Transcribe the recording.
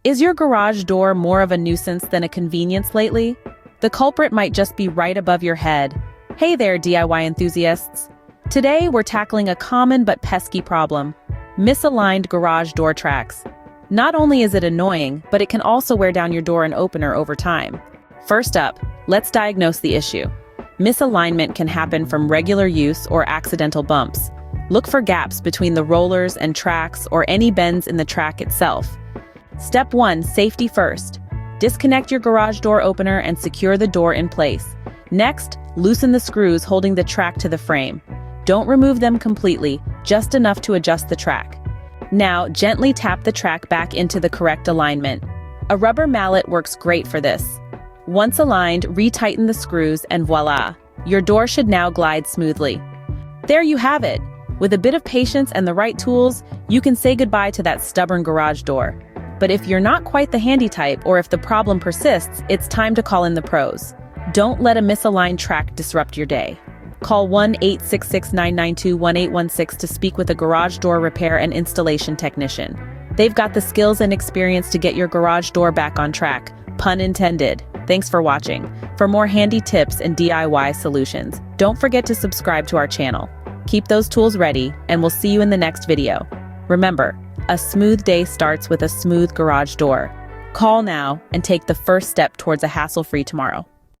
Is your garage door more of a nuisance than a convenience lately? The culprit might just be right above your head. Hey there, DIY enthusiasts. Today, we're tackling a common but pesky problem: misaligned garage door tracks. Not only is it annoying, but it can also wear down your door and opener over time. First up, let's diagnose the issue. Misalignment can happen from regular use or accidental bumps. Look for gaps between the rollers and tracks or any bends in the track itself. Step 1, safety first. Disconnect your garage door opener and secure the door in place. Next, loosen the screws holding the track to the frame. Don't remove them completely, just enough to adjust the track. Now, gently tap the track back into the correct alignment. A rubber mallet works great for this. Once aligned, retighten the screws and voila! Your door should now glide smoothly. There you have it! With a bit of patience and the right tools, you can say goodbye to that stubborn garage door. But if you're not quite the handy type, or if the problem persists, it's time to call in the pros. Don't let a misaligned track disrupt your day. Call 1-866-992-1816 to speak with a garage door repair and installation technician. They've got the skills and experience to get your garage door back on track. Pun intended. Thanks for watching. For more handy tips and DIY solutions, don't forget to subscribe to our channel. Keep those tools ready, and we'll see you in the next video. Remember, a smooth day starts with a smooth garage door. Call now and take the first step towards a hassle-free tomorrow.